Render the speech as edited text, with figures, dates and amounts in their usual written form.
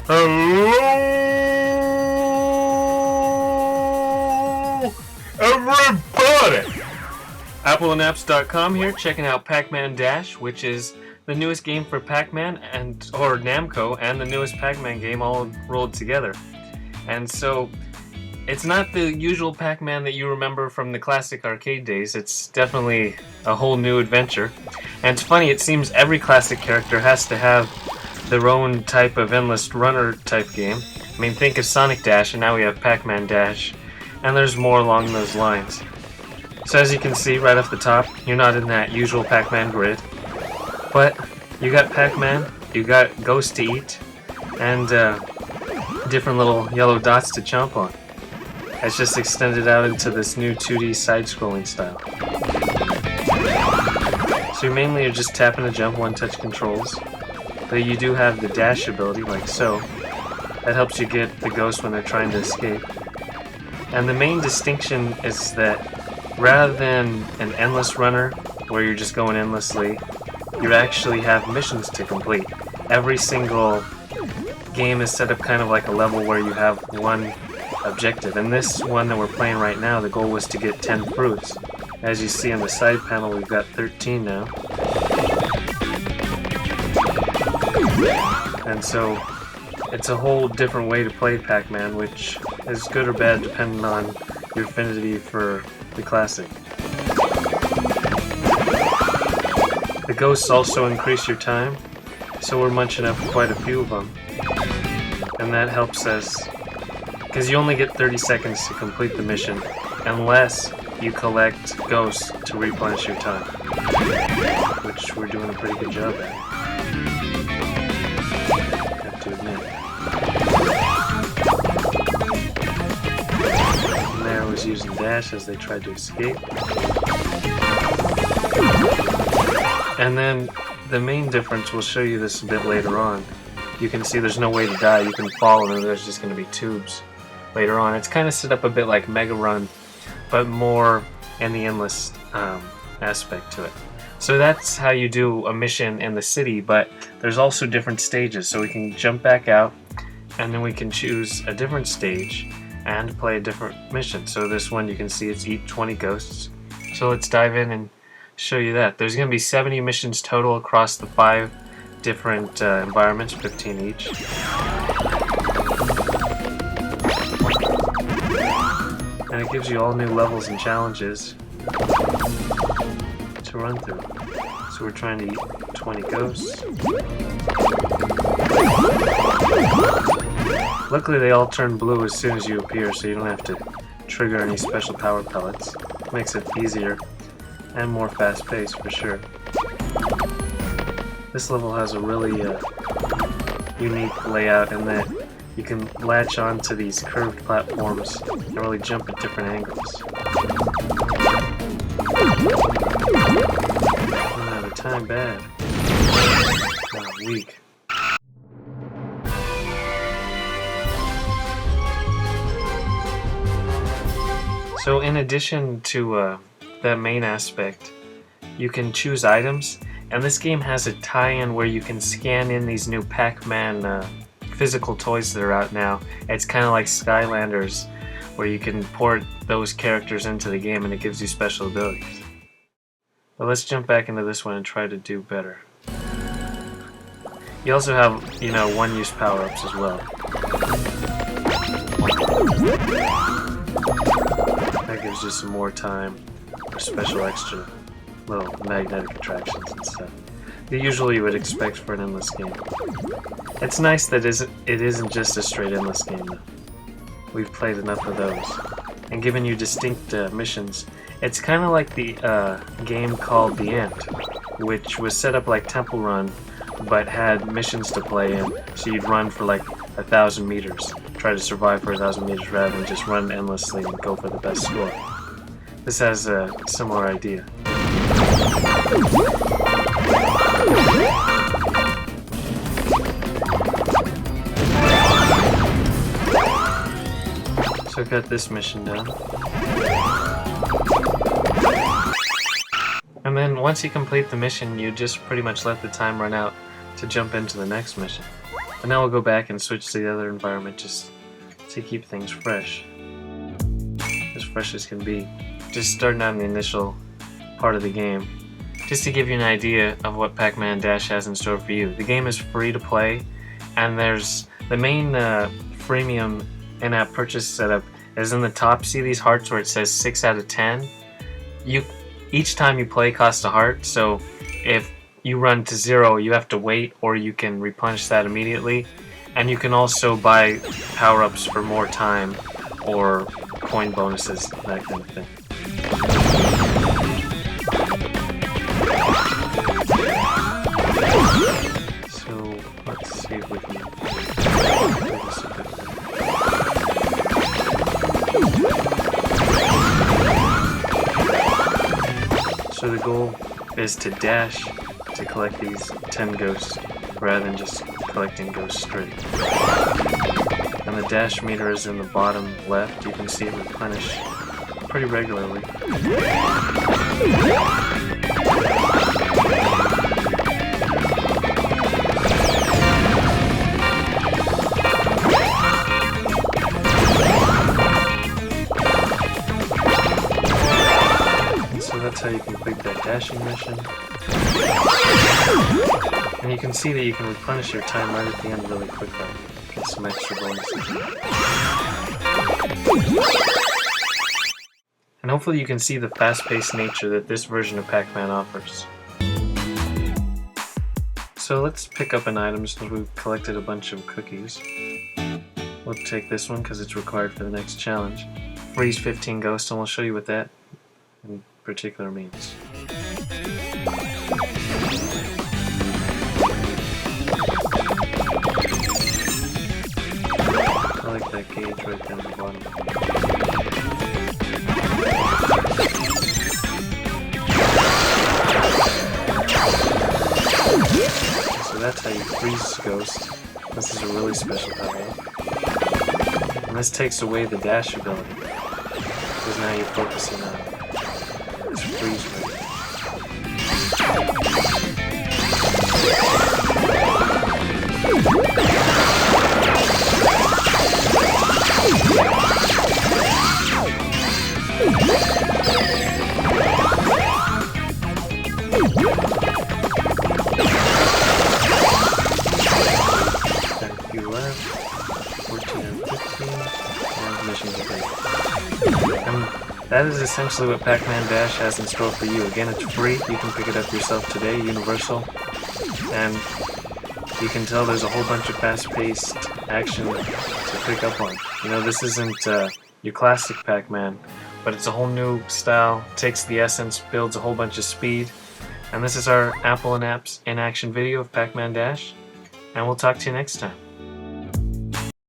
Hello, everybody! AppleandApps.com here, checking out Pac-Man Dash, which is the newest game for Pac-Man or Namco, and the newest Pac-Man game all rolled together. And so, it's not the usual Pac-Man that you remember from the classic arcade days. It's definitely a whole new adventure. And it's funny, it seems every classic character has to have their own type of endless runner type game. I mean, think of Sonic Dash, and now we have Pac-Man Dash, and there's more along those lines. So as you can see right off the top, you're not in that usual Pac-Man grid, but you got Pac-Man, you got Ghost to eat, and different little yellow dots to chomp on. It's just extended out into this new 2D side-scrolling style. So you mainly are just tapping and jump one-touch controls. But you do have the dash ability, like so. That helps you get the ghosts when they're trying to escape. And the main distinction is that rather than an endless runner, where you're just going endlessly, you actually have missions to complete. Every single game is set up kind of like a level where you have one objective. And this one that we're playing right now, the goal was to get 10 fruits. As you see on the side panel, we've got 13 now. And so, it's a whole different way to play Pac-Man, which is good or bad depending on your affinity for the classic. The ghosts also increase your time, so we're munching up quite a few of them. And that helps us, because you only get 30 seconds to complete the mission, unless you collect ghosts to replenish your time, which we're doing a pretty good job at. To admit. And there was using dash as they tried to escape. And then the main difference, we'll show you this a bit later on. You can see there's no way to die. You can fall and then there's just going to be tubes later on. It's kind of set up a bit like Mega Run, but more in the endless aspect to it. So that's how you do a mission in the city, but there's also different stages. So we can jump back out, and then we can choose a different stage and play a different mission. So this one you can see it's eat 20 ghosts. So let's dive in and show you that. There's going to be 70 missions total across the 5 different environments, 15 each. And it gives you all new levels and challenges to run through. So we're trying to eat 20 ghosts. Luckily they all turn blue as soon as you appear, so you don't have to trigger any special power pellets. Makes it easier and more fast-paced for sure. This level has a really unique layout in that you can latch onto these curved platforms and really jump at different angles. Running out of time bad. Oh, weak. So in addition to that main aspect, you can choose items, and this game has a tie-in where you can scan in these new Pac-Man physical toys that are out now. It's kind of like Skylanders, where you can port those characters into the game and it gives you special abilities. But let's jump back into this one and try to do better. You also have, one-use power-ups as well. That gives you some more time for special extra little magnetic attractions and stuff that usually you would expect for an endless game. It's nice that it isn't just a straight endless game though. We've played enough of those and given you distinct missions. It's kind of like the game called The End, which was set up like Temple Run but had missions to play in, so you'd run for like 1,000 meters, try to survive for 1,000 meters rather than just run endlessly and go for the best score. This has a similar idea. So I got this mission done. And then once you complete the mission, you just pretty much let the time run out to jump into the next mission. But now we'll go back and switch to the other environment just to keep things fresh. As fresh as can be. Just starting out in the initial part of the game. Just to give you an idea of what Pac-Man Dash has in store for you. The game is free to play, and there's the main freemium in-app purchase setup is in the top. See these hearts where it says 6 out of 10? Each time you play costs a heart, so if you run to 0 you have to wait, or you can replenish that immediately. And you can also buy power-ups for more time or coin bonuses, that kind of thing. So let's see if we can do this a bit better. So the goal is to dash to collect these 10 ghosts rather than just collecting ghosts straight. And the dash meter is in the bottom left. You can see it replenish pretty regularly. So that's how you complete that dashing mission. And you can see that you can replenish your time right at the end really quickly. Get some extra bonuses. And hopefully you can see the fast-paced nature that this version of Pac-Man offers. So let's pick up an item since we've collected a bunch of cookies. We'll take this one because it's required for the next challenge. Freeze 15 ghosts, and we'll show you what that in particular means. I like that gauge right down the bottom. So that's how you freeze ghosts. This is a really special power. And this takes away the dash ability, because now you're focusing on this freeze rate. Left, 14 and 15, and mission complete. And that is essentially what Pac-Man Dash has in store for you. Again, it's free, you can pick it up yourself today, universal, and you can tell there's a whole bunch of fast-paced action to pick up on. You know, this isn't your classic Pac-Man, but it's a whole new style, takes the essence, builds a whole bunch of speed, and this is our Apple and Apps in action video of Pac-Man Dash, and we'll talk to you next time.